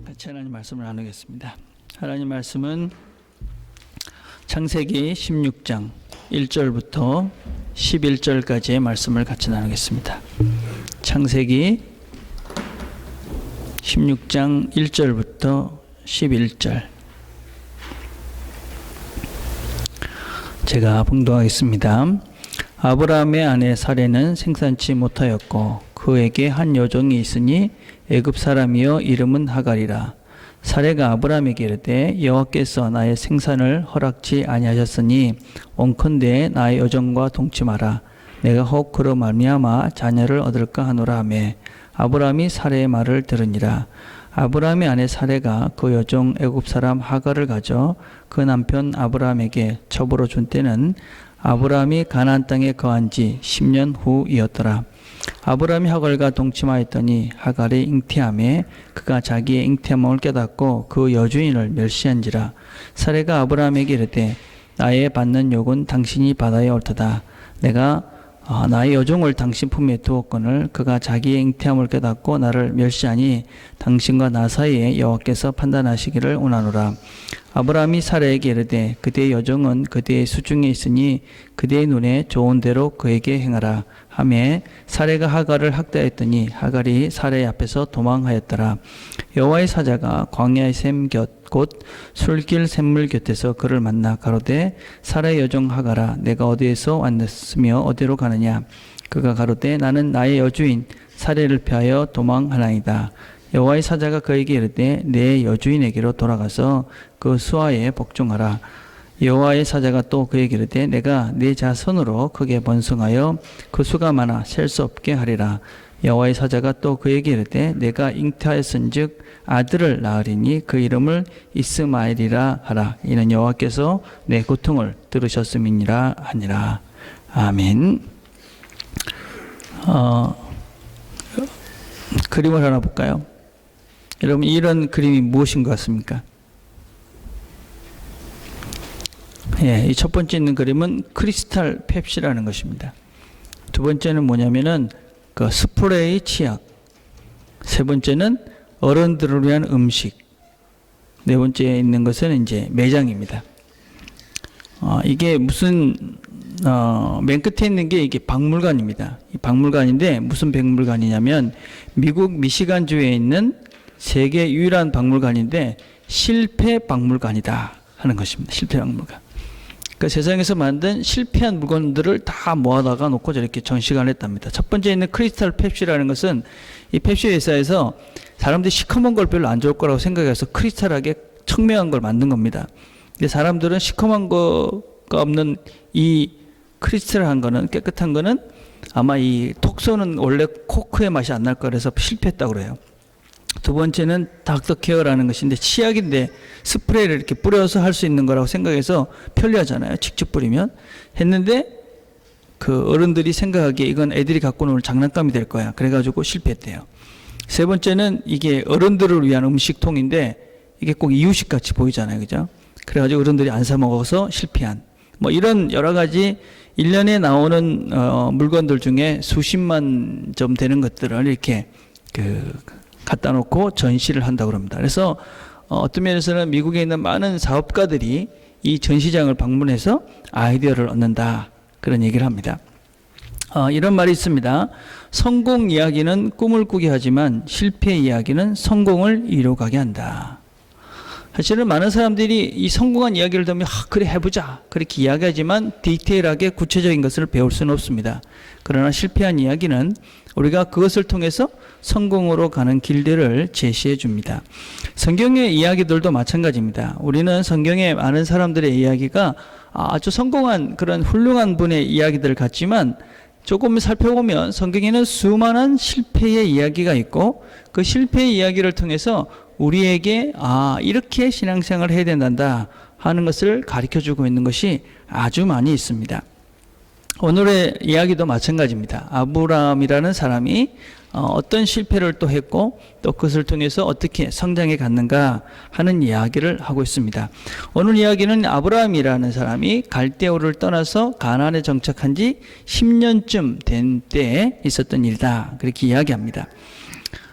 같이 하나님 말씀을 나누겠습니다. 하나님 말씀은 창세기 16장 1절부터 11절까지의 말씀을 같이 나누겠습니다. 창세기 16장 1절부터 11절 제가 봉독하겠습니다. 아브라함의 아내 사레는 생산치 못하였고 그에게 한 여종이 있으니 애굽 사람이여 이름은 하갈이라. 사레가 아브라함에게 이르되 여호와께서 나의 생산을 허락지 아니하셨으니 원컨대 나의 여종과 동침하라. 내가 혹 그로 말미암아 자녀를 얻을까 하노라 하매 아브라함이 사레의 말을 들으니라. 아브라함의 아내 사레가 그 여종 애굽 사람 하갈을 가져 그 남편 아브라함에게 첩으로 준 때는 아브라함이 가나안 땅에 거한 지 10년 후이었더라. 아브라함이 하갈과 동침하였더니 하갈이 잉태함에 그가 자기의 잉태함을 깨닫고 그 여주인을 멸시한지라. 사레가 아브라함에게 이르되 나의 받는 욕은 당신이 받아야 옳도다. 내가 나의 여종을 당신 품에 두었거늘 그가 자기의 잉태함을 깨닫고 나를 멸시하니 당신과 나 사이에 여호와께서 판단하시기를 원하노라. 아브라함이 사레에게 이르되 그대의 여종은 그대의 수중에 있으니 그대의 눈에 좋은 대로 그에게 행하라 하매 사레가 하갈을 학대하였더니 하갈이 사레 앞에서 도망하였더라. 여호와의 사자가 광야의 샘 곁 곧 술길 샘물 곁에서 그를 만나 가로되 사레의 여종 하갈아 내가 어디에서 왔으며 어디로 가느냐. 그가 가로되 나는 나의 여주인 사레를 피하여 도망하나이다. 여호와의 사자가 그에게 이르되 내 여주인에게로 돌아가서 그 수하에 복종하라. 여호와의 사자가 또 그에게 이르되 내가 네 자손으로 크게 번성하여 그 수가 많아 셀 수 없게 하리라. 여호와의 사자가 또 그에게 이르되 내가 잉태하였은즉 아들을 낳으리니 그 이름을 이스마엘이라 하라. 이는 여호와께서 내 고통을 들으셨음이니라 하니라. 아멘. 그림을 하나 볼까요? 여러분 이런 그림이 무엇인 것 같습니까? 이 첫 번째 있는 그림은 크리스탈 펩시라는 것입니다. 두 번째는 뭐냐면은 그 스프레이 치약. 세 번째는 어른들을 위한 음식. 네 번째에 있는 것은 이제 매장입니다. 이게 무슨 맨 끝에 있는 게 이게 박물관입니다. 이 박물관인데 무슨 박물관이냐면 미국 미시간주에 있는 세계 유일한 박물관인데 실패 박물관이다 하는 것입니다. 실패 박물관. 그 세상에서 만든 실패한 물건들을 다 모아다가 놓고 저렇게 전시관을 했답니다. 첫 번째 있는 크리스탈 펩시라는 것은 이 펩시 회사에서 사람들이 시커먼 걸 별로 안 좋을 거라고 생각해서 크리스탈하게 청명한 걸 만든 겁니다. 근데 사람들은 시커먼 거가 없는 이 크리스탈한 거는 깨끗한 거는 아마 이 톡 쏘는 원래 코크의 맛이 안 날 거라서 실패했다고 그래요. 두 번째는 닥터케어라는 것인데 치약인데 스프레이를 이렇게 뿌려서 할 수 있는 거라고 생각해서 편리하잖아요. 직접 뿌리면 했는데 그 어른들이 생각하기에 이건 애들이 갖고 놀 장난감이 될 거야. 그래가지고 실패했대요. 세 번째는 이게 어른들을 위한 음식통인데 이게 꼭 이유식 같이 보이잖아요. 그죠? 그래가지고 어른들이 안 사 먹어서 실패한 뭐 이런 여러 가지 1년에 나오는 물건들 중에 수십만 점 되는 것들을 이렇게 갖다 놓고 전시를 한다고 합니다. 그래서 어떤 면에서는 미국에 있는 많은 사업가들이 이 전시장을 방문해서 아이디어를 얻는다. 그런 얘기를 합니다. 이런 말이 있습니다. 성공 이야기는 꿈을 꾸게 하지만 실패 이야기는 성공을 이루어가게 한다. 사실은 많은 사람들이 이 성공한 이야기를 들으면 그래 해보자 그렇게 이야기하지만 디테일하게 구체적인 것을 배울 수는 없습니다. 그러나 실패한 이야기는 우리가 그것을 통해서 성공으로 가는 길들을 제시해 줍니다. 성경의 이야기들도 마찬가지입니다. 우리는 성경의 많은 사람들의 이야기가 아주 성공한 그런 훌륭한 분의 이야기들 같지만 조금 살펴보면 성경에는 수많은 실패의 이야기가 있고 그 실패의 이야기를 통해서 우리에게 이렇게 신앙생활을 해야 된단다 하는 것을 가르쳐주고 있는 것이 아주 많이 있습니다. 오늘의 이야기도 마찬가지입니다. 아브라함이라는 사람이 어떤 실패를 또 했고 또 그것을 통해서 어떻게 성장해 갔는가 하는 이야기를 하고 있습니다. 오늘 이야기는 아브라함이라는 사람이 갈대우를 떠나서 가나안에 정착한 지 10년쯤 된 때에 있었던 일이다. 그렇게 이야기합니다.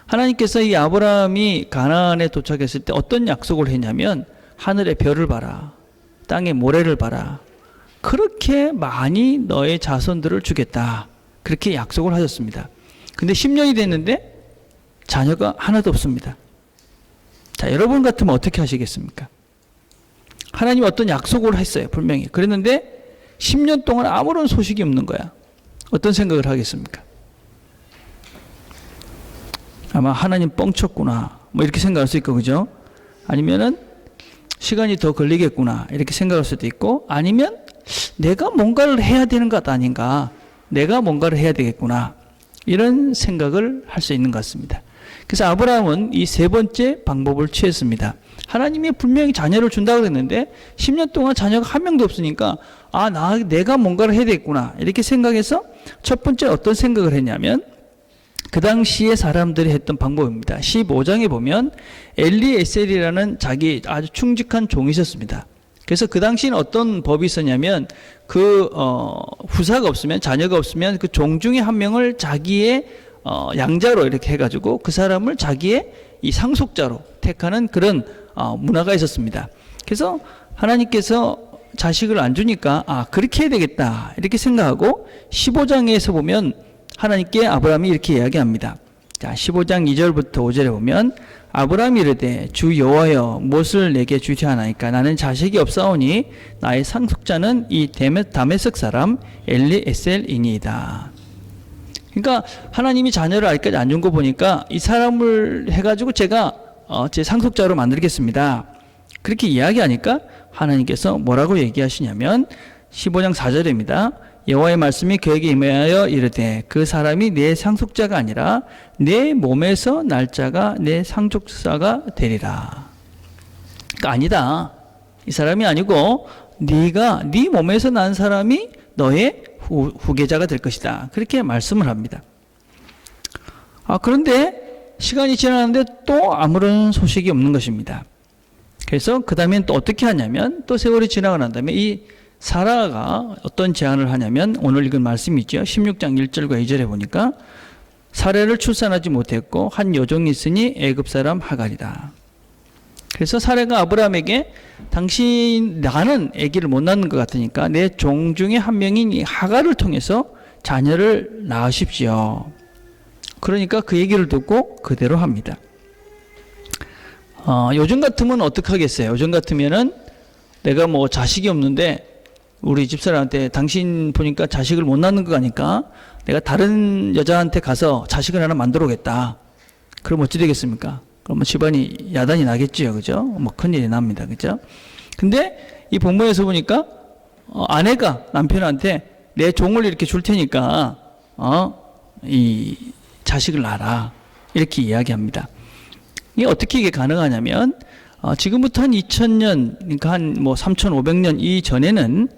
하나님께서 이 아브라함이 가나안에 도착했을 때 어떤 약속을 했냐면 하늘의 별을 봐라, 땅의 모래를 봐라, 그렇게 많이 너의 자손들을 주겠다, 그렇게 약속을 하셨습니다. 근데 10년이 됐는데 자녀가 하나도 없습니다. 자, 여러분 같으면 어떻게 하시겠습니까? 하나님이 어떤 약속을 했어요, 분명히. 그랬는데 10년 동안 아무런 소식이 없는 거야. 어떤 생각을 하겠습니까? 아마 하나님 뻥쳤구나, 뭐 이렇게 생각할 수 있고, 그죠? 아니면은 시간이 더 걸리겠구나, 이렇게 생각할 수도 있고, 아니면 내가 뭔가를 해야 되는 것 아닌가, 내가 뭔가를 해야 되겠구나, 이런 생각을 할 수 있는 것 같습니다. 그래서 아브라함은 이 세 번째 방법을 취했습니다. 하나님이 분명히 자녀를 준다고 했는데 10년 동안 자녀가 한 명도 없으니까 내가 뭔가를 해야 되겠구나, 이렇게 생각해서 첫 번째 어떤 생각을 했냐면 그 당시에 사람들이 했던 방법입니다. 15장에 보면 엘리에셀이라는 자기 아주 충직한 종이 있었습니다. 그래서 그 당시에는 어떤 법이 있었냐면 후사가 없으면, 자녀가 없으면 그 종 중에 한 명을 자기의 양자로 이렇게 해가지고 그 사람을 자기의 이 상속자로 택하는 그런 문화가 있었습니다. 그래서 하나님께서 자식을 안 주니까 그렇게 해야 되겠다, 이렇게 생각하고 15장에서 보면 하나님께 아브라함이 이렇게 이야기합니다. 자, 15장 2절부터 5절에 보면 아브라함이 이르되 주 여호와여 무엇을 내게 주시하나이까? 나는 자식이 없사오니 나의 상속자는 이 다메섹 사람 엘리에셀이니이다. 그러니까 하나님이 자녀를 아직까지 안 준 거 보니까 이 사람을 해가지고 제가 제 상속자로 만들겠습니다, 그렇게 이야기하니까 하나님께서 뭐라고 얘기하시냐면 15장 4절입니다. 여호와의 말씀이 그에게 임하여 이르되 그 사람이 내 상속자가 아니라 내 몸에서 날 자가 내 상속자가 되리라. 그러니까 아니다, 이 사람이 아니고 네가 네 몸에서 난 사람이 너의 후계자가 될 것이다, 그렇게 말씀을 합니다. 그런데 시간이 지나는데 또 아무런 소식이 없는 것입니다. 그래서 그 다음엔 또 어떻게 하냐면 또 세월이 지나고 난 다음에 이 사라가 어떤 제안을 하냐면 오늘 읽은 말씀이 있죠. 16장 1절과 2절에 보니까 사라를 출산하지 못했고 한 여종이 있으니 애굽 사람 하갈이다. 그래서 사라가 아브라함에게 나는 아기를 못 낳는 것 같으니까 내 종 중에 한 명인 이 하갈을 통해서 자녀를 낳으십시오. 그러니까 그 얘기를 듣고 그대로 합니다. 요즘 같으면 어떻게 하겠어요? 요즘 같으면은 내가 뭐 자식이 없는데 우리 집사람한테 당신 보니까 자식을 못 낳는 거 아니까 내가 다른 여자한테 가서 자식을 하나 만들어 오겠다. 그럼 어찌 되겠습니까? 그러면 집안이 야단이 나겠지요, 그죠? 뭐 큰일이 납니다, 그죠? 근데 이 본문에서 보니까 아내가 남편한테 내 종을 이렇게 줄 테니까 이 자식을 낳아라, 이렇게 이야기합니다. 이게 어떻게 이게 가능하냐면 지금부터 한 2000년, 그러니까 한 뭐 3500년 이전에는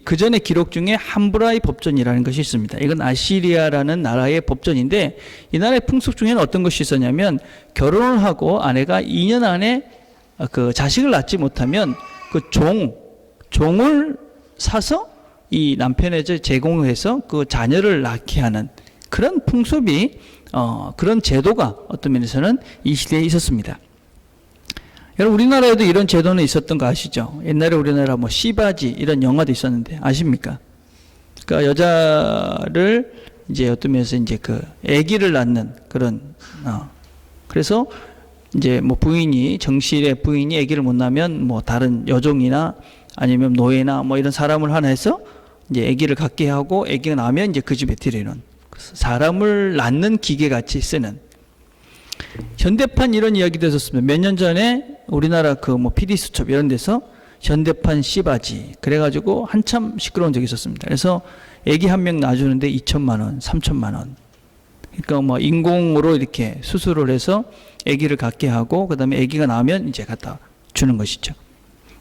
그 전에 기록 중에 함브라이 법전이라는 것이 있습니다. 이건 아시리아라는 나라의 법전인데 이 나라의 풍습 중에는 어떤 것이 있었냐면 결혼을 하고 아내가 2년 안에 그 자식을 낳지 못하면 그 종을 사서 이 남편에게 제공을 해서 그 자녀를 낳게 하는 그런 풍습이 그런 제도가 어떤 면에서는 이 시대에 있었습니다. 여러분 우리나라에도 이런 제도는 있었던 거 아시죠? 옛날에 우리나라 뭐 씨바지 이런 영화도 있었는데 아십니까? 그러니까 여자를 이제 어떤 면에서 이제 그 아기를 낳는 그런 그래서 이제 뭐 정실의 부인이 아기를 못 낳으면 뭐 다른 여종이나 아니면 노예나 뭐 이런 사람을 하나 해서 이제 아기를 갖게 하고 아기가 나면 이제 그 집에 들이는 사람을 낳는 기계 같이 쓰는 현대판 이런 이야기도 있었습니다. 몇 년 전에 우리나라 그 뭐 PD수첩 이런 데서 현대판 씨바지 그래가지고 한참 시끄러운 적이 있었습니다. 그래서 아기 한 명 낳아주는데 2천만 원, 3천만 원. 그러니까 뭐 인공으로 이렇게 수술을 해서 아기를 갖게 하고 그 다음에 아기가 나오면 이제 갖다 주는 것이죠.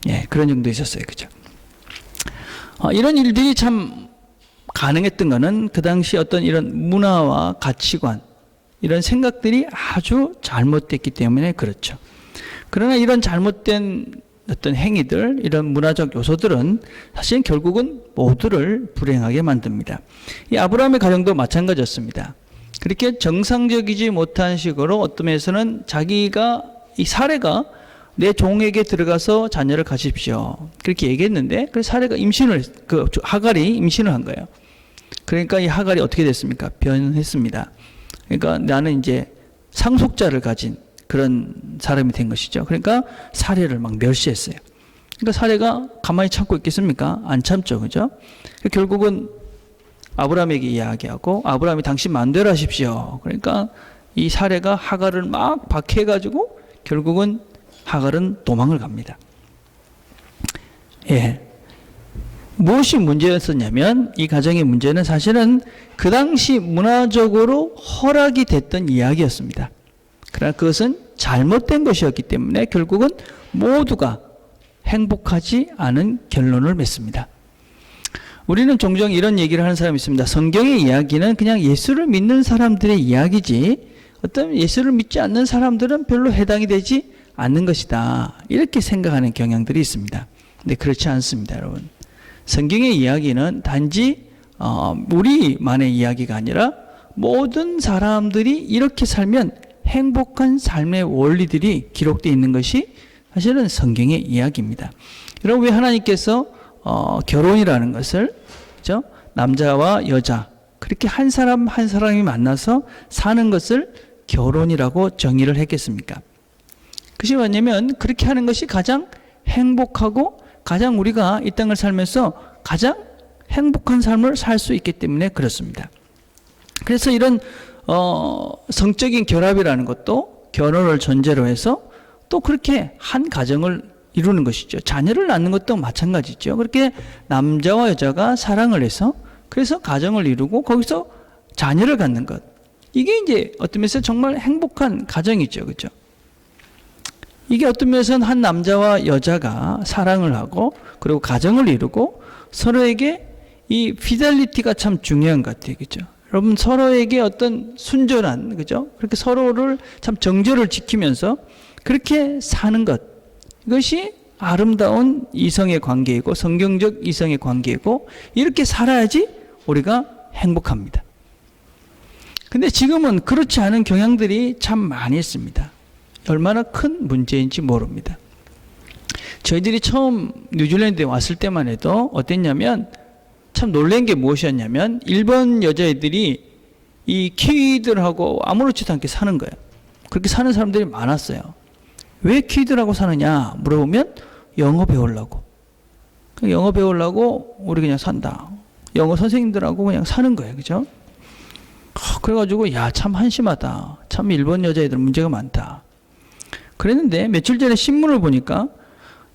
예, 그런 정도 있었어요, 그죠? 이런 일들이 참 가능했던 거는 그 당시 어떤 이런 문화와 가치관 이런 생각들이 아주 잘못됐기 때문에 그렇죠. 그러나 이런 잘못된 어떤 행위들, 이런 문화적 요소들은 사실 결국은 모두를 불행하게 만듭니다. 이 아브라함의 가정도 마찬가지였습니다. 그렇게 정상적이지 못한 식으로 어떤 면에서는 자기가 이 사례가 내 종에게 들어가서 자녀를 가십시오. 그렇게 얘기했는데 그 사례가 하갈이 임신을 한 거예요. 그러니까 이 하갈이 어떻게 됐습니까? 변했습니다. 그러니까 나는 이제 상속자를 가진 그런 사람이 된 것이죠. 그러니까 사례를 막 멸시했어요. 그러니까 사례가 가만히 참고 있겠습니까? 안 참죠. 그죠? 결국은 아브라함에게 이야기하고 아브라함이 당신 마음대로 하십시오. 그러니까 이 사례가 하갈을 막 박해가지고 결국은 하갈은 도망을 갑니다. 예. 무엇이 문제였었냐면 이 가정의 문제는 사실은 그 당시 문화적으로 허락이 됐던 이야기였습니다. 그러나 그것은 잘못된 것이었기 때문에 결국은 모두가 행복하지 않은 결론을 맺습니다. 우리는 종종 이런 얘기를 하는 사람이 있습니다. 성경의 이야기는 그냥 예수를 믿는 사람들의 이야기지 어떤 예수를 믿지 않는 사람들은 별로 해당이 되지 않는 것이다. 이렇게 생각하는 경향들이 있습니다. 근데 그렇지 않습니다, 여러분. 성경의 이야기는 단지 우리만의 이야기가 아니라 모든 사람들이 이렇게 살면 행복한 삶의 원리들이 기록되어 있는 것이 사실은 성경의 이야기입니다. 여러분, 왜 하나님께서 결혼이라는 것을 그렇죠? 남자와 여자 그렇게 한 사람 한 사람이 만나서 사는 것을 결혼이라고 정의를 했겠습니까? 그것이 뭐냐면 그렇게 하는 것이 가장 행복하고 가장 우리가 이 땅을 살면서 가장 행복한 삶을 살 수 있기 때문에 그렇습니다. 그래서 이런 성적인 결합이라는 것도 결혼을 전제로 해서 또 그렇게 한 가정을 이루는 것이죠. 자녀를 낳는 것도 마찬가지죠. 그렇게 남자와 여자가 사랑을 해서 그래서 가정을 이루고 거기서 자녀를 갖는 것. 이게 이제 어떤 면에서 정말 행복한 가정이죠. 그렇죠? 이게 어떤 면에서는 한 남자와 여자가 사랑을 하고 그리고 가정을 이루고 서로에게 이 피델리티가 참 중요한 것 같아요. 그죠? 여러분 서로에게 어떤 순전한 그죠? 그렇게 서로를 참 정절을 지키면서 그렇게 사는 것. 이것이 아름다운 이성의 관계이고 성경적 이성의 관계이고 이렇게 살아야지 우리가 행복합니다. 근데 지금은 그렇지 않은 경향들이 참 많이 있습니다. 얼마나 큰 문제인지 모릅니다. 저희들이 처음 뉴질랜드에 왔을 때만 해도 어땠냐면 참 놀란 게 무엇이었냐면 일본 여자애들이 이 키위들하고 아무렇지도 않게 사는 거예요. 그렇게 사는 사람들이 많았어요. 왜 키위들하고 사느냐 물어보면 영어 배우려고. 영어 배우려고 우리 그냥 산다. 영어 선생님들하고 그냥 사는 거예요. 그죠? 그래가지고 야, 참 한심하다. 참 일본 여자애들 문제가 많다. 그랬는데 며칠 전에 신문을 보니까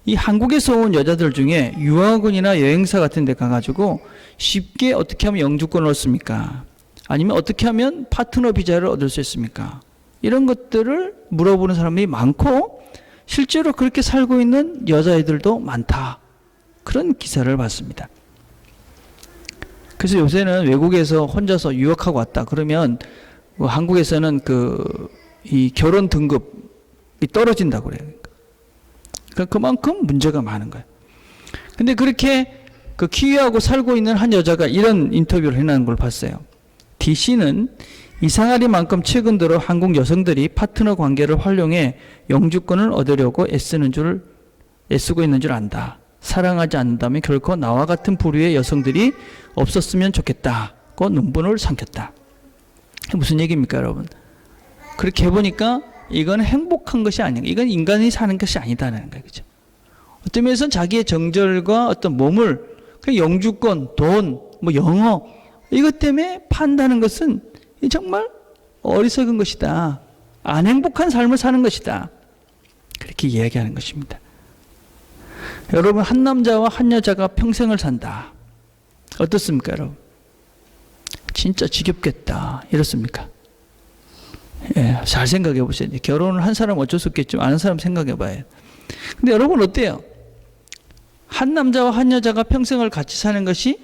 이 한국에서 온 여자들 중에 유학원이나 여행사 같은 데 가가지고 쉽게 어떻게 하면 영주권을 얻습니까? 아니면 어떻게 하면 파트너 비자를 얻을 수 있습니까? 이런 것들을 물어보는 사람이 많고 실제로 그렇게 살고 있는 여자애들도 많다. 그런 기사를 봤습니다. 그래서 요새는 외국에서 혼자서 유학하고 왔다 그러면 한국에서는 이 결혼 등급이 떨어진다고 그래요. 그러니까 그만큼 문제가 많은 거예요. 근데 그렇게 키위하고 살고 있는 한 여자가 이런 인터뷰를 해놓은 걸 봤어요. DC는 이상하리만큼 최근 들어 한국 여성들이 파트너 관계를 활용해 영주권을 얻으려고 애쓰고 있는 줄 안다. 사랑하지 않는다면 결코 나와 같은 부류의 여성들이 없었으면 좋겠다고 눈분을 삼켰다. 무슨 얘기입니까, 여러분? 그렇게 해보니까 이건 행복한 것이 아닌가. 이건 인간이 사는 것이 아니다라는 거예요. 그죠? 어떤 면에서는 자기의 정절과 어떤 몸을, 영주권, 돈, 영어, 이것 때문에 판다는 것은 정말 어리석은 것이다. 안 행복한 삶을 사는 것이다. 그렇게 이야기하는 것입니다. 여러분, 한 남자와 한 여자가 평생을 산다. 어떻습니까, 여러분? 진짜 지겹겠다. 이렇습니까? 예, 잘 생각해 보세요. 결혼을 한 사람은 어쩔 수 없겠지만, 아는 사람 생각해 봐요. 근데 여러분, 어때요? 한 남자와 한 여자가 평생을 같이 사는 것이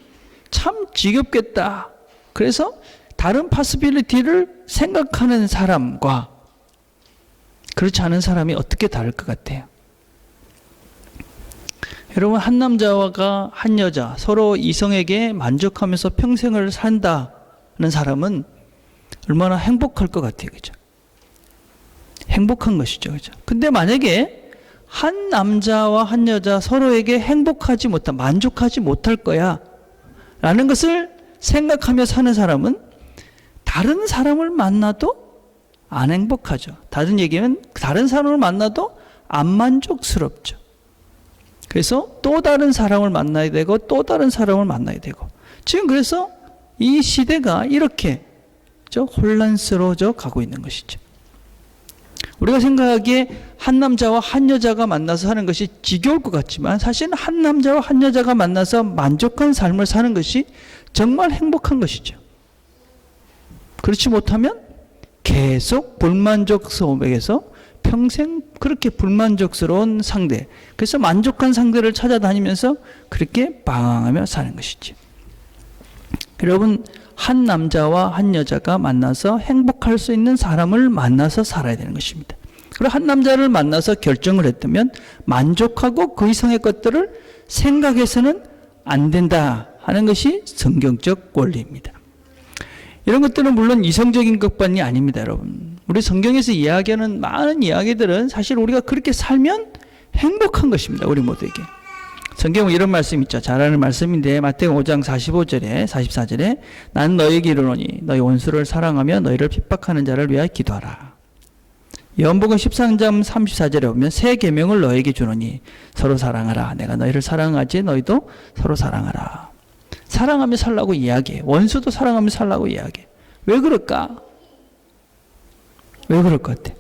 참 지겹겠다. 그래서 다른 파스빌리티를 생각하는 사람과 그렇지 않은 사람이 어떻게 다를 것 같아요? 여러분, 한 남자와 한 여자 서로 이성에게 만족하면서 평생을 산다는 사람은 얼마나 행복할 것 같아요. 그죠? 행복한 것이죠. 그죠? 근데 만약에 한 남자와 한 여자 서로에게 행복하지 못한, 만족하지 못할 거야 라는 것을 생각하며 사는 사람은 다른 사람을 만나도 안 행복하죠. 다른 얘기는 다른 사람을 만나도 안 만족스럽죠. 그래서 또 다른 사람을 만나야 되고 또 다른 사람을 만나야 되고, 지금 그래서 이 시대가 이렇게 혼란스러워져 가고 있는 것이죠. 우리가 생각하기에 한 남자와 한 여자가 만나서 하는 것이 지겨울 것 같지만, 사실은 한 남자와 한 여자가 만나서 만족한 삶을 사는 것이 정말 행복한 것이죠. 그렇지 못하면 계속 불만족 속에서 평생 그렇게 불만족스러운 상대, 그래서 만족한 상대를 찾아다니면서 그렇게 방황하며 사는 것이죠. 여러분, 한 남자와 한 여자가 만나서 행복할 수 있는 사람을 만나서 살아야 되는 것입니다. 그리고 한 남자를 만나서 결정을 했다면 만족하고 그 이상의 것들을 생각해서는 안 된다 하는 것이 성경적 원리입니다. 이런 것들은 물론 이성적인 것만이 아닙니다, 여러분. 우리 성경에서 이야기하는 많은 이야기들은 사실 우리가 그렇게 살면 행복한 것입니다, 우리 모두에게. 성경은 이런 말씀 있죠. 잘 아는 말씀인데, 마태복음 5장 45절에 44절에 난 너희에게 이르노니 너희 원수를 사랑하며 너희를 핍박하는 자를 위하여 기도하라. 요한복음 13장 34절에 보면 새 계명을 너희에게 주노니 서로 사랑하라. 내가 너희를 사랑하지 너희도 서로 사랑하라. 사랑하며 살라고 이야기해. 원수도 사랑하며 살라고 이야기해. 왜 그럴까? 왜 그럴 것 같아?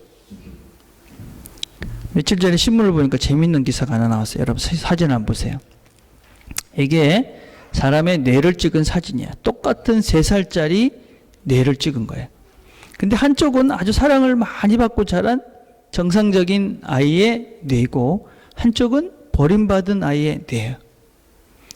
며칠 전에 신문을 보니까 재밌는 기사가 하나 나왔어요. 여러분 사진 한번 보세요. 이게 사람의 뇌를 찍은 사진이야. 똑같은 3살짜리 뇌를 찍은 거예요. 근데 한쪽은 아주 사랑을 많이 받고 자란 정상적인 아이의 뇌고, 한쪽은 버림받은 아이의 뇌예요.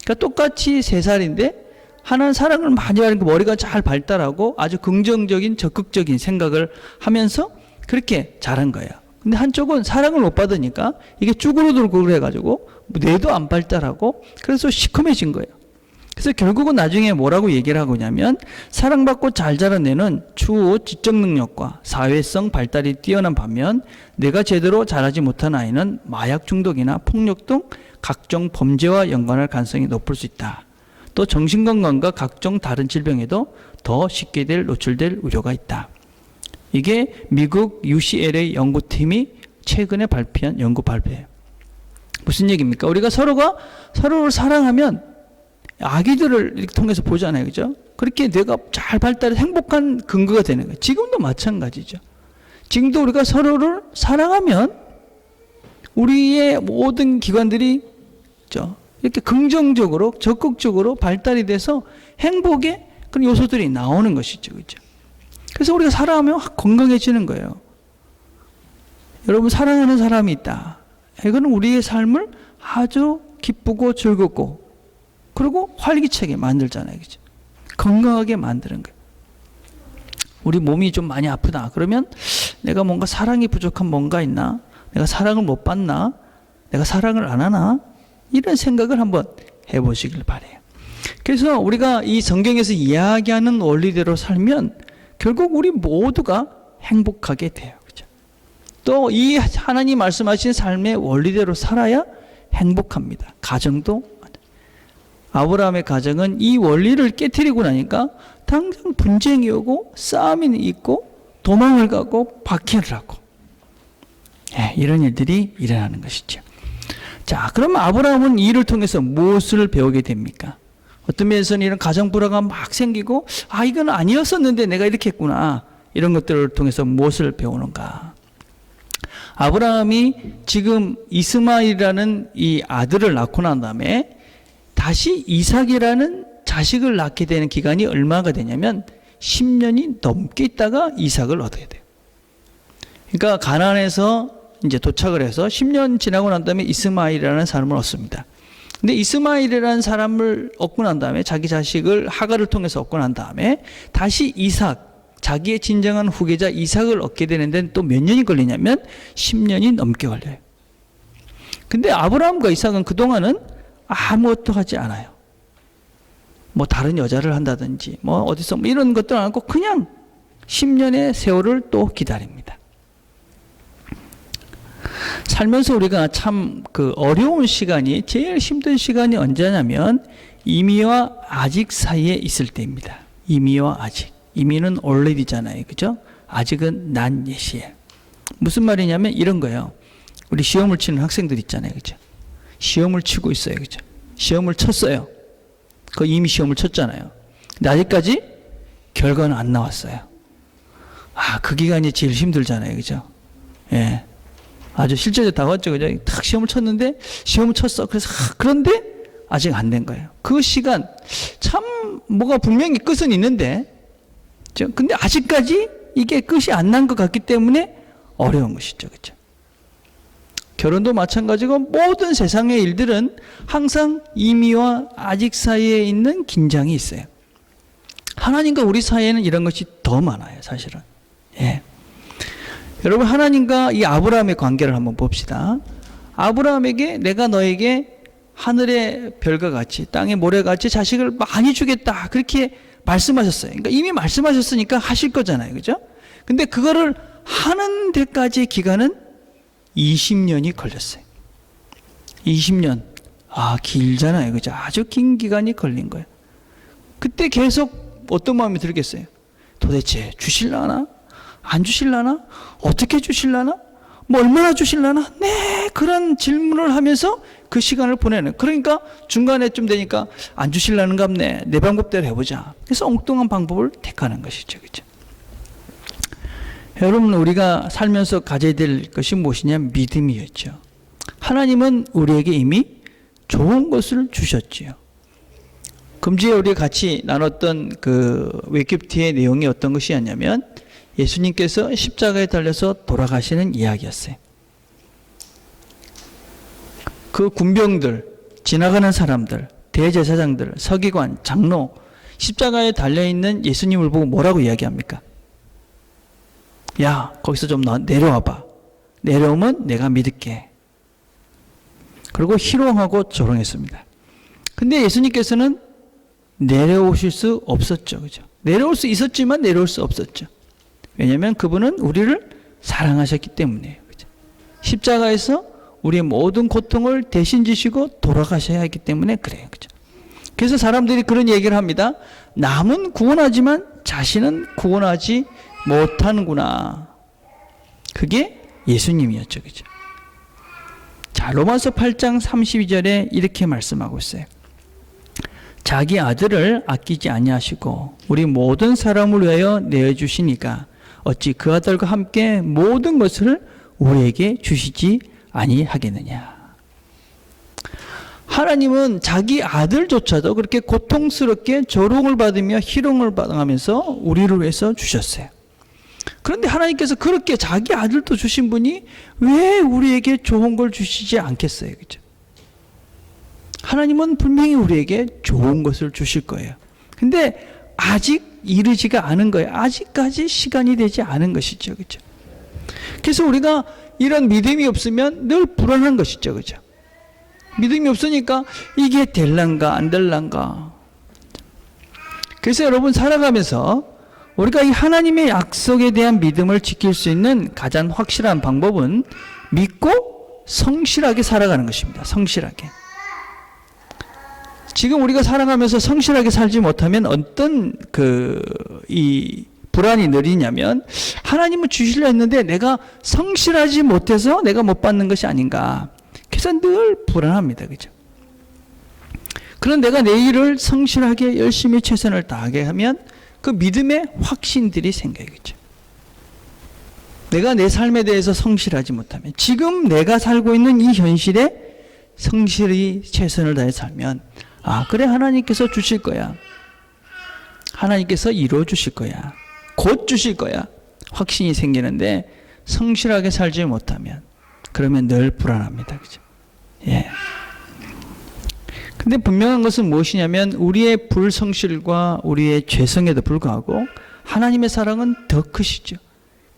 그러니까 똑같이 3살인데 하나는 사랑을 많이 받으니까 머리가 잘 발달하고 아주 긍정적인 적극적인 생각을 하면서 그렇게 자란 거예요. 근데 한쪽은 사랑을 못 받으니까 이게 쭈그러들고 그래가지고 뇌도 안 발달하고 그래서 시커매진 거예요. 그래서 결국은 나중에 뭐라고 얘기를 하고냐면, 사랑받고 잘 자란 뇌는 추후 지적 능력과 사회성 발달이 뛰어난 반면 뇌가 제대로 자라지 못한 아이는 마약 중독이나 폭력 등 각종 범죄와 연관할 가능성이 높을 수 있다. 또 정신건강과 각종 다른 질병에도 더 쉽게 노출될 우려가 있다. 이게 미국 UCLA 연구팀이 최근에 발표한 연구 발표예요. 무슨 얘기입니까? 우리가 서로를 사랑하면 아기들을 통해서 보잖아요. 그죠? 그렇게 뇌가 잘 발달해 행복한 근거가 되는 거예요. 지금도 마찬가지죠. 지금도 우리가 서로를 사랑하면 우리의 모든 기관들이 이렇게 긍정적으로 적극적으로 발달이 돼서 행복의 그런 요소들이 나오는 것이죠. 그죠? 그래서 우리가 사랑하면 건강해지는 거예요. 여러분, 사랑하는 사람이 있다. 이거는 우리의 삶을 아주 기쁘고 즐겁고 그리고 활기차게 만들잖아요. 그죠? 건강하게 만드는 거예요. 우리 몸이 좀 많이 아프다. 그러면 내가 뭔가 사랑이 부족한 뭔가 있나? 내가 사랑을 못 받나? 내가 사랑을 안 하나? 이런 생각을 한번 해보시길 바라요. 그래서 우리가 이 성경에서 이야기하는 원리대로 살면 결국 우리 모두가 행복하게 돼요. 그죠? 또 이 하나님 말씀하신 삶의 원리대로 살아야 행복합니다. 가정도. 아브라함의 가정은 이 원리를 깨트리고 나니까 당장 분쟁이 오고 싸움이 있고 도망을 가고 박해를 하고, 이런 일들이 일어나는 것이죠. 자, 그럼 아브라함은 이 일을 통해서 무엇을 배우게 됩니까? 어떤 면에서는 이런 가정 불화가 막 생기고, 이건 아니었었는데 내가 이렇게 했구나. 이런 것들을 통해서 무엇을 배우는가? 아브라함이 지금 이스마엘이라는 이 아들을 낳고 난 다음에 다시 이삭이라는 자식을 낳게 되는 기간이 얼마가 되냐면 10년이 넘게 있다가 이삭을 얻어야 돼요. 그러니까 가나안에서 이제 도착을 해서 10년 지나고 난 다음에 이스마엘이라는 사람을 얻습니다. 근데 이스마엘이라는 사람을 얻고 난 다음에 자기 자식을 하갈을 통해서 얻고 난 다음에 다시 이삭, 자기의 진정한 후계자 이삭을 얻게 되는데 또 몇 년이 걸리냐면 10년이 넘게 걸려요. 근데 아브라함과 이삭은 그동안은 아무것도 하지 않아요. 뭐 다른 여자를 한다든지 뭐 어디서 뭐 이런 것도 안 하고 그냥 10년의 세월을 또 기다립니다. 살면서 우리가 참 그 어려운 시간이, 제일 힘든 시간이 언제냐면 이미와 아직 사이에 있을 때입니다. 이미와 아직. 이미는 already잖아요. 그죠? 아직은 난 예시에. 무슨 말이냐면 이런 거예요. 우리 시험을 치는 학생들 있잖아요. 그죠? 시험을 치고 있어요. 그죠? 시험을 쳤어요. 그 이미 시험을 쳤잖아요. 근데 아직까지 결과는 안 나왔어요. 그 기간이 제일 힘들잖아요. 그죠? 예. 아주 실제로 다왔죠. 그죠? 딱 시험을 쳤는데, 시험을 쳤어. 그래서, 그런데 아직 안 된 거예요. 그 시간, 참, 뭐가 분명히 끝은 있는데, 근데 아직까지 이게 끝이 안 난 것 같기 때문에 어려운 것이죠. 그죠? 결혼도 마찬가지고 모든 세상의 일들은 항상 이미와 아직 사이에 있는 긴장이 있어요. 하나님과 우리 사이에는 이런 것이 더 많아요. 사실은. 예. 여러분, 하나님과 이 아브라함의 관계를 한번 봅시다. 아브라함에게 내가 너에게 하늘의 별과 같이 땅의 모래같이 자식을 많이 주겠다, 그렇게 말씀하셨어요. 그러니까 이미 말씀하셨으니까 하실 거잖아요. 그죠? 근데 그거를 하는 데까지의 기간은 20년이 걸렸어요. 20년. 길잖아요. 그죠? 아주 긴 기간이 걸린 거예요. 그때 계속 어떤 마음이 들겠어요? 도대체 주실라나? 안 주실라나? 어떻게 주실라나? 뭐 얼마나 주실라나? 네, 그런 질문을 하면서 그 시간을 보내는. 그러니까 중간에쯤 되니까 안 주실라는 갑네. 내 방법대로 해보자. 그래서 엉뚱한 방법을 택하는 것이죠. 그죠? 여러분, 우리가 살면서 가져야 될 것이 무엇이냐? 믿음이었죠. 하나님은 우리에게 이미 좋은 것을 주셨지요. 금주에 우리 같이 나눴던 그 웨이큐티의 내용이 어떤 것이었냐면 예수님께서 십자가에 달려서 돌아가시는 이야기였어요. 그 군병들, 지나가는 사람들, 대제사장들, 서기관, 장로, 십자가에 달려있는 예수님을 보고 뭐라고 이야기합니까? 야, 거기서 좀 내려와봐. 내려오면 내가 믿을게. 그리고 희롱하고 조롱했습니다. 근데 예수님께서는 내려오실 수 없었죠. 그죠? 내려올 수 있었지만 내려올 수 없었죠. 왜냐하면 그분은 우리를 사랑하셨기 때문이에요. 그죠? 십자가에서 우리의 모든 고통을 대신 지시고 돌아가셔야 하기 때문에 그래요. 그죠? 그래서 사람들이 그런 얘기를 합니다. 남은 구원하지만 자신은 구원하지 못하는구나. 그게 예수님이었죠. 그죠? 자, 로마서 8장 32절에 이렇게 말씀하고 있어요. 자기 아들을 아끼지 아니하시고 우리 모든 사람을 위하여 내어주시니까 어찌 그 아들과 함께 모든 것을 우리에게 주시지 아니하겠느냐. 하나님은 자기 아들조차도 그렇게 고통스럽게 조롱을 받으며 희롱을 받으면서 우리를 위해서 주셨어요. 그런데 하나님께서 그렇게 자기 아들도 주신 분이 왜 우리에게 좋은 걸 주시지 않겠어요? 그죠? 하나님은 분명히 우리에게 좋은 것을 주실 거예요. 근데 아직 이르지가 않은 거예요. 아직까지 시간이 되지 않은 것이죠. 그죠? 그래서 우리가 이런 믿음이 없으면 늘 불안한 것이죠. 그죠? 믿음이 없으니까 이게 될란가 안 될란가. 그래서 여러분, 살아가면서 우리가 이 하나님의 약속에 대한 믿음을 지킬 수 있는 가장 확실한 방법은 믿고 성실하게 살아가는 것입니다. 성실하게. 지금 우리가 살아가면서 성실하게 살지 못하면 어떤 이 불안이 느리냐면 하나님은 주시려 했는데 내가 성실하지 못해서 내가 못 받는 것이 아닌가. 그래서 늘 불안합니다. 그죠? 그런 내가 내 일을 성실하게 열심히 최선을 다하게 하면 그 믿음의 확신들이 생겨요. 그죠? 내가 내 삶에 대해서 성실하지 못하면, 지금 내가 살고 있는 이 현실에 성실히 최선을 다해 살면, 그래, 하나님께서 주실 거야. 하나님께서 이루어 주실 거야. 곧 주실 거야. 확신이 생기는데 성실하게 살지 못하면 그러면 늘 불안합니다. 그죠? 예. 근데 분명한 것은 무엇이냐면 우리의 불성실과 우리의 죄성에도 불구하고 하나님의 사랑은 더 크시죠.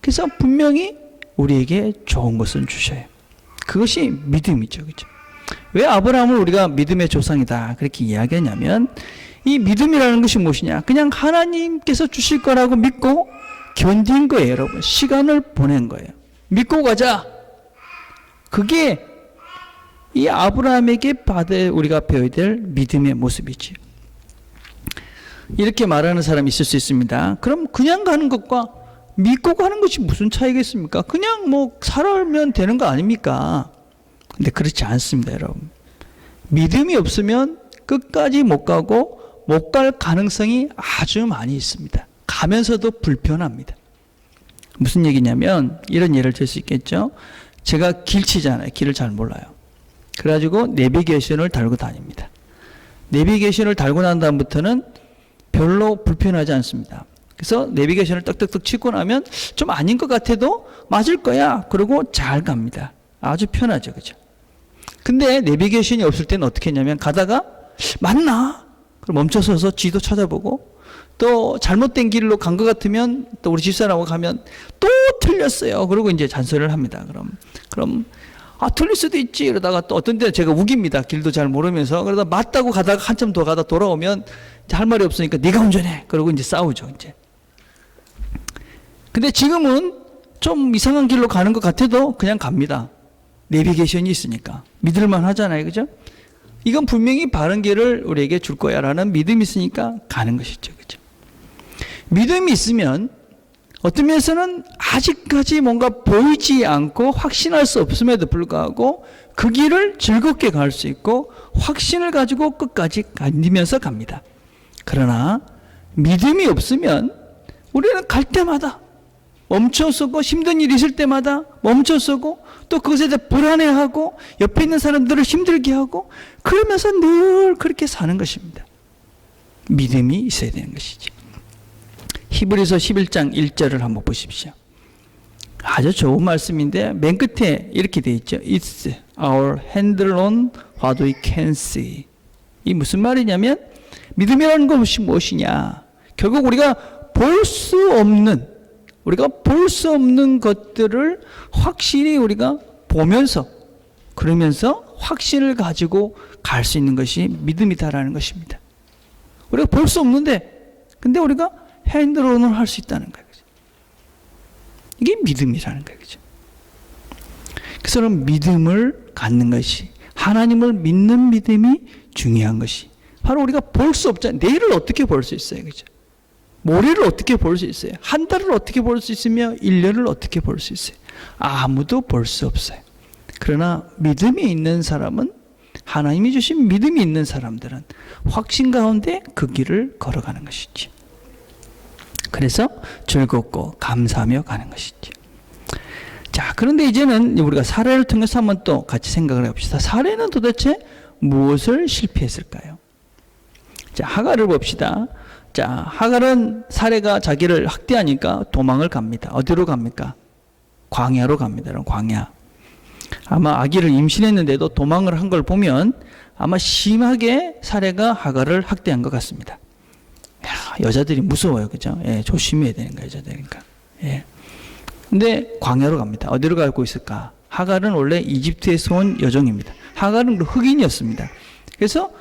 그래서 분명히 우리에게 좋은 것은 주셔요. 그것이 믿음이죠. 그죠? 왜 아브라함을 우리가 믿음의 조상이다 그렇게 이야기하냐면 이 믿음이라는 것이 무엇이냐? 그냥 하나님께서 주실 거라고 믿고 견딘 거예요, 여러분. 시간을 보낸 거예요. 믿고 가자. 그게 이 아브라함에게 우리가 배워야 될 믿음의 모습이지. 이렇게 말하는 사람이 있을 수 있습니다. 그럼 그냥 가는 것과 믿고 가는 것이 무슨 차이겠습니까? 그냥 뭐 살아면 되는 거 아닙니까? 근데 그렇지 않습니다, 여러분. 믿음이 없으면 끝까지 못 가고 못 갈 가능성이 아주 많이 있습니다. 가면서도 불편합니다. 무슨 얘기냐면 이런 예를 들 수 있겠죠. 제가 길치잖아요. 길을 잘 몰라요. 그래가지고 내비게이션을 달고 다닙니다. 내비게이션을 달고 난 다음부터는 별로 불편하지 않습니다. 그래서 내비게이션을 떡떡떡 치고 나면 좀 아닌 것 같아도 맞을 거야. 그러고 잘 갑니다. 아주 편하죠. 그죠? 근데 내비게이션이 없을 때는 어떻게 했냐면 가다가 맞나? 그럼 멈춰서서 지도 찾아보고 또 잘못된 길로 간 것 같으면 또 우리 집사람하고 가면 또 틀렸어요. 그러고 이제 잔소리를 합니다. 그럼 틀릴 수도 있지. 이러다가 또 어떤 때는 제가 우깁니다. 길도 잘 모르면서. 그러다 맞다고 가다가 한참 더 가다 돌아오면 이제 할 말이 없으니까 네가 운전해. 그러고 이제 싸우죠. 이제. 근데 지금은 좀 이상한 길로 가는 것 같아도 그냥 갑니다. 내비게이션이 있으니까. 믿을만 하잖아요. 그죠? 이건 분명히 바른 길을 우리에게 줄 거야 라는 믿음이 있으니까 가는 것이죠. 그죠? 믿음이 있으면 어떤 면에서는 아직까지 뭔가 보이지 않고 확신할 수 없음에도 불구하고 그 길을 즐겁게 갈 수 있고 확신을 가지고 끝까지 견디면서 갑니다. 그러나 믿음이 없으면 우리는 갈 때마다 멈춰서고 힘든 일이 있을 때마다 멈춰서고 또 그것에 대해 불안해하고 옆에 있는 사람들을 힘들게 하고 그러면서 늘 그렇게 사는 것입니다. 믿음이 있어야 되는 것이죠. 히브리서 11장 1절을 한번 보십시오. 아주 좋은 말씀인데 맨 끝에 이렇게 되어 있죠. It's our handle on what we can see. 이 무슨 말이냐면 믿음이라는 것이 무엇이냐. 결국 우리가 볼 수 없는 것들을 확실히 우리가 보면서 그러면서 확신을 가지고 갈 수 있는 것이 믿음이다라는 것입니다. 우리가 볼 수 없는데 근데 우리가 핸드론을 할 수 있다는 거예요. 이게 믿음이라는 거예요. 그래서 믿음을 갖는 것이 하나님을 믿는 믿음이 중요한 것이 바로 우리가 볼 수 없잖아요. 내일을 어떻게 볼 수 있어요. 그죠? 모레를 어떻게 볼 수 있어요? 한 달을 어떻게 볼 수 있으며 1년을 어떻게 볼 수 있어요? 아무도 볼 수 없어요. 그러나 믿음이 있는 사람은 하나님이 주신 믿음이 있는 사람들은 확신 가운데 그 길을 걸어가는 것이지. 그래서 즐겁고 감사하며 가는 것이지. 자, 그런데 이제는 우리가 사례를 통해서 한번 또 같이 생각을 해봅시다. 사례는 도대체 무엇을 실패했을까요? 자, 하갈을 봅시다. 자, 하갈은 사례가 자기를 학대하니까 도망을 갑니다. 어디로 갑니까? 광야로 갑니다. 광야. 아마 아기를 임신했는데도 도망을 한 걸 보면 아마 심하게 사례가 하갈을 학대한 것 같습니다. 여자들이 무서워요. 그죠? 예, 조심해야 되는 거예요. 여자들이니까. 예. 근데 광야로 갑니다. 어디로 가고 있을까? 하갈은 원래 이집트에서 온 여종입니다. 하갈은 흑인이었습니다. 그래서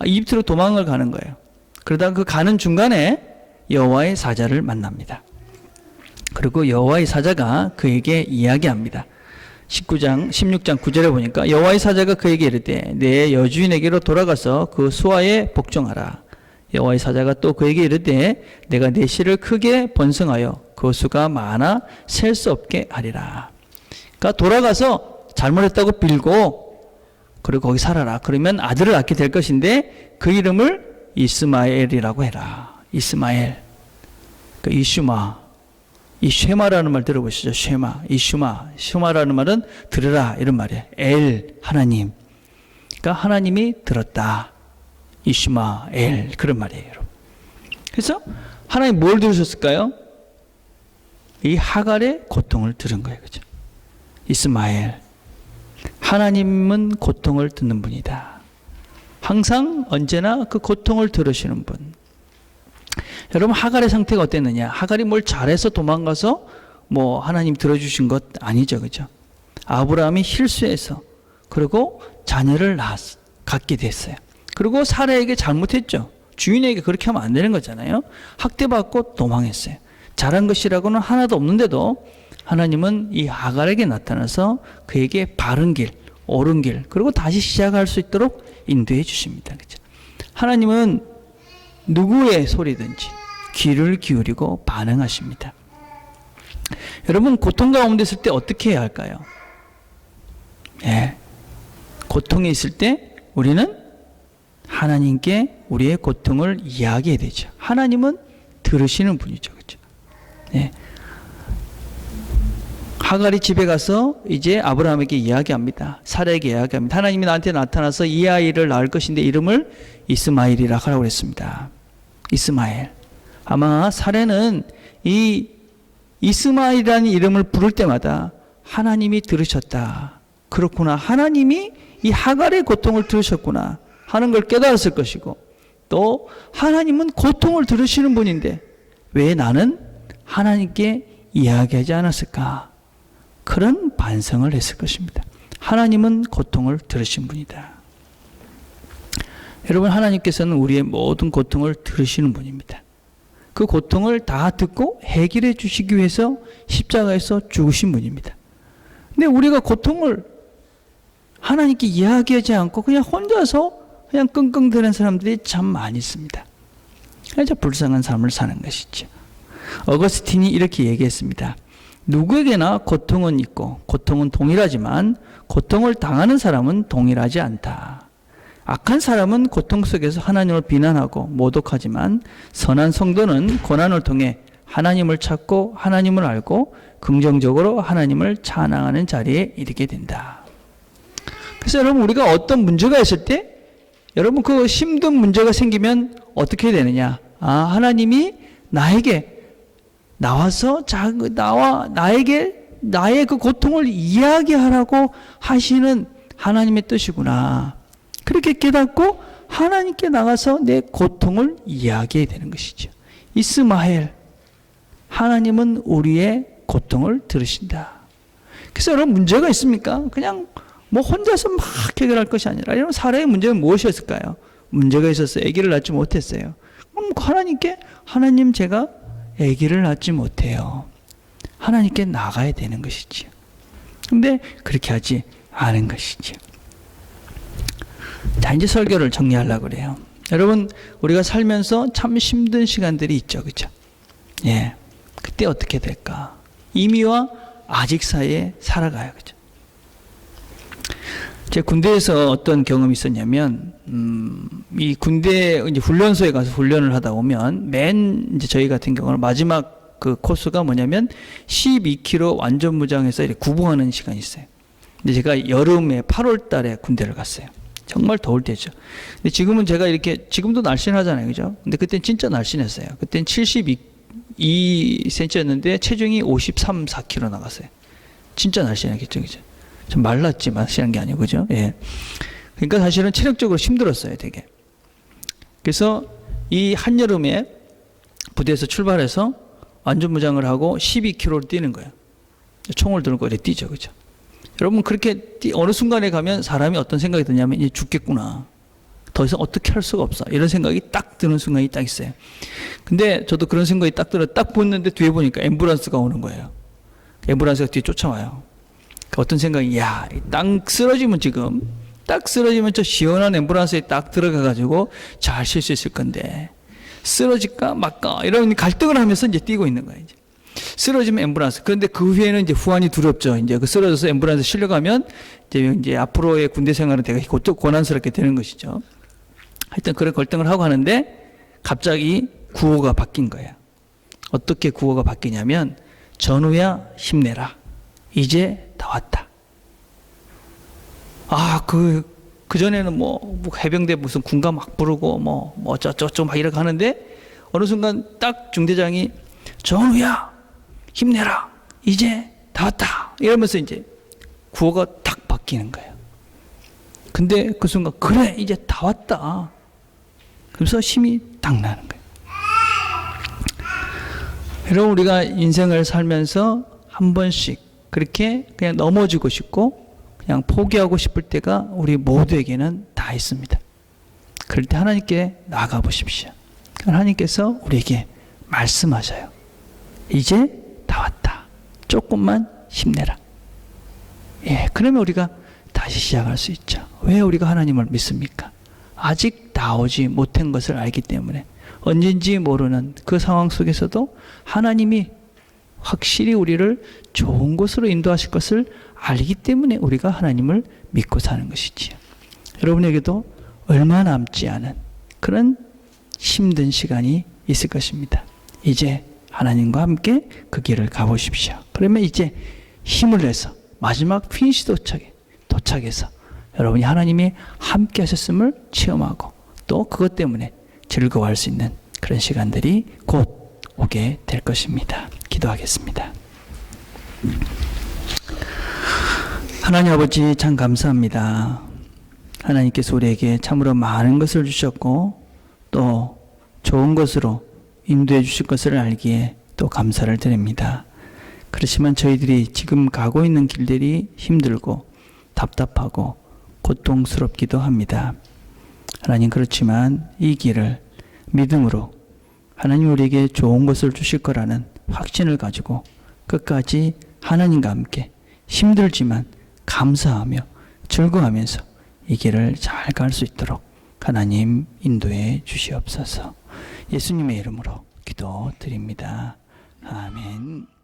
이집트로 도망을 가는 거예요. 그러다가 그 가는 중간에 여호와의 사자를 만납니다. 그리고 여호와의 사자가 그에게 이야기합니다. 16장 9절에 보니까 여호와의 사자가 그에게 이르되 내 여주인에게로 돌아가서 그 수하에 복종하라. 여호와의 사자가 또 그에게 이르되 내가 내 씨를 크게 번성하여 그 수가 많아 셀 수 없게 하리라. 그러니까 돌아가서 잘못했다고 빌고 그리고 거기 살아라. 그러면 아들을 낳게 될 것인데 그 이름을 이스마엘이라고 해라. 이스마엘. 그 이 쉐마라는 말 들어보시죠. 쉐마. 쉐마라는 말은 들으라 이런 말이에요. 엘 하나님. 그러니까 하나님이 들었다. 이슈마엘 그런 말이에요. 여러분. 그래서 하나님 뭘 들으셨을까요? 이 하갈의 고통을 들은 거예요. 그죠? 이스마엘. 하나님은 고통을 듣는 분이다. 항상 언제나 그 고통을 들으시는 분. 여러분 하갈의 상태가 어땠느냐? 하갈이 뭘 잘해서 도망가서 뭐 하나님 들어주신 것 아니죠. 그죠? 아브라함이 실수해서 그리고 자녀를 갖게 됐어요. 그리고 사라에게 잘못했죠. 주인에게 그렇게 하면 안 되는 거잖아요. 학대받고 도망했어요. 잘한 것이라고는 하나도 없는데도 하나님은 이 하갈에게 나타나서 그에게 바른 길, 옳은 길, 그리고 다시 시작할 수 있도록 인도해 주십니다. 그렇죠? 하나님은 누구의 소리든지 귀를 기울이고 반응하십니다. 여러분, 고통 가운데 있을 때 어떻게 해야 할까요? 예. 고통에 있을 때 우리는 하나님께 우리의 고통을 이야기해야 되죠. 하나님은 들으시는 분이죠. 그렇죠? 예. 하갈이 집에 가서 이제 아브라함에게 이야기합니다. 사라에게 이야기합니다. 하나님이 나한테 나타나서 이 아이를 낳을 것인데 이름을 이스마엘이라 하라고 그랬습니다. 이스마엘. 아마 사라는 이 이스마엘이라는 이름을 부를 때마다 하나님이 들으셨다. 그렇구나. 하나님이 이 하갈의 고통을 들으셨구나 하는 걸 깨달았을 것이고, 또 하나님은 고통을 들으시는 분인데 왜 나는 하나님께 이야기하지 않았을까? 그런 반성을 했을 것입니다. 하나님은 고통을 들으신 분이다. 여러분, 하나님께서는 우리의 모든 고통을 들으시는 분입니다. 그 고통을 다 듣고 해결해 주시기 위해서 십자가에서 죽으신 분입니다. 근데 우리가 고통을 하나님께 이야기하지 않고 그냥 혼자서 그냥 끙끙대는 사람들이 참 많이 있습니다. 그래서 불쌍한 삶을 사는 것이죠. 어거스틴이 이렇게 얘기했습니다. 누구에게나 고통은 있고 고통은 동일하지만 고통을 당하는 사람은 동일하지 않다. 악한 사람은 고통 속에서 하나님을 비난하고 모독하지만 선한 성도는 고난을 통해 하나님을 찾고 하나님을 알고 긍정적으로 하나님을 찬양하는 자리에 이르게 된다. 그래서 여러분, 우리가 어떤 문제가 있을 때 여러분, 그 힘든 문제가 생기면 어떻게 되느냐? 하나님이 나에게 나와서 나에게 나의 그 고통을 이야기하라고 하시는 하나님의 뜻이구나. 그렇게 깨닫고 하나님께 나가서 내 고통을 이야기해야 되는 것이죠. 이스마엘, 하나님은 우리의 고통을 들으신다. 그래서 여러분, 문제가 있습니까? 그냥 뭐 혼자서 막 해결할 것이 아니라, 이런 사례의 문제는 무엇이었을까요? 문제가 있었어요. 아기를 낳지 못했어요. 그럼 하나님께, 하나님, 제가 아기를 낳지 못해요. 하나님께 나가야 되는 것이지요. 근데 그렇게 하지 않은 것이지요. 자, 이제 설교를 정리하려고 그래요. 여러분, 우리가 살면서 참 힘든 시간들이 있죠. 그죠? 예. 그때 어떻게 될까? 이미와 아직 사이에 살아가요. 그죠? 제 군대에서 어떤 경험이 있었냐면, 이 군대 이제 훈련소에 가서 훈련을 하다 보면 이제 저희 같은 경우는 마지막 그 코스가 뭐냐면 12km 완전 무장해서 이렇게 구봉하는 시간이 있어요. 근데 제가 여름에 8월 달에 군대를 갔어요. 정말 더울 때죠. 근데 지금은 제가 이렇게, 지금도 날씬하잖아요. 그죠? 근데 그때는 진짜 날씬했어요. 그때는 72cm였는데 체중이 53, 4kg 나갔어요. 진짜 날씬하겠죠. 그죠? 좀 말랐지, 날씬한 게 아니고, 그죠? 예. 그러니까 사실은 체력적으로 힘들었어요, 되게. 그래서 이 한여름에 부대에서 출발해서 완전무장을 하고 12km를 뛰는 거예요. 총을 들고 이렇게 뛰죠, 그죠? 여러분, 그렇게 어느 순간에 가면 사람이 어떤 생각이 드냐면, 이제 죽겠구나. 더 이상 어떻게 할 수가 없어. 이런 생각이 딱 드는 순간이 딱 있어요. 근데 저도 그런 생각이 딱 딱 보는데 뒤에 보니까 앰뷸런스가 오는 거예요. 앰뷸런스가 뒤에 쫓아와요. 어떤 생각이, 땅 쓰러지면 딱 쓰러지면 저 시원한 앰뷸런스에 딱 들어가가지고 잘 쉴 수 있을 건데, 쓰러질까 말까 이런 갈등을 하면서 이제 뛰고 있는 거예요. 이제. 쓰러지면 앰뷸런스. 그런데 그 후에는 이제 후환이 두렵죠. 이제 그 쓰러져서 앰뷸런스 실려가면 이제 앞으로의 군대 생활은 되게 고난스럽게 되는 것이죠. 하여튼 그런 갈등을 하고 하는데 갑자기 구호가 바뀐 거예요. 어떻게 구호가 바뀌냐면, 전우야 힘내라. 이제 다 왔다. 그전에는 뭐 해병대 무슨 군가 막 부르고 어쩌고저쩌고 막 이렇게 하는데, 어느 순간 딱 중대장이 전우야 힘내라. 이제 다 왔다. 이러면서 이제 구호가 딱 바뀌는 거예요. 근데 그 순간, 그래, 이제 다 왔다. 그래서 힘이 딱 나는 거예요. 여러분, 우리가 인생을 살면서 한 번씩 그렇게 그냥 넘어지고 싶고 그냥 포기하고 싶을 때가 우리 모두에게는 다 있습니다. 그럴 때 하나님께 나가 보십시오. 하나님께서 우리에게 말씀하셔요. 이제 다 왔다. 조금만 힘내라. 예, 그러면 우리가 다시 시작할 수 있죠. 왜 우리가 하나님을 믿습니까? 아직 나오지 못한 것을 알기 때문에, 언젠지 모르는 그 상황 속에서도 하나님이 확실히 우리를 좋은 곳으로 인도하실 것을 알기 때문에 우리가 하나님을 믿고 사는 것이지요. 여러분에게도 얼마 남지 않은 그런 힘든 시간이 있을 것입니다. 이제 하나님과 함께 그 길을 가보십시오. 그러면 이제 힘을 내서 마지막 피니시 도착해서 여러분이 하나님이 함께 하셨음을 체험하고 또 그것 때문에 즐거워할 수 있는 그런 시간들이 곧 오게 될 것입니다. 기도하겠습니다. 하나님 아버지, 참 감사합니다. 하나님께서 우리에게 참으로 많은 것을 주셨고 또 좋은 것으로 인도해 주실 것을 알기에 또 감사를 드립니다. 그렇지만 저희들이 지금 가고 있는 길들이 힘들고 답답하고 고통스럽기도 합니다. 하나님, 그렇지만 이 길을 믿음으로 하나님 우리에게 좋은 것을 주실 거라는 확신을 가지고 끝까지 하나님과 함께 힘들지만 감사하며 즐거워하면서 이 길을 잘 갈 수 있도록 하나님 인도해 주시옵소서. 예수님의 이름으로 기도드립니다. 아멘.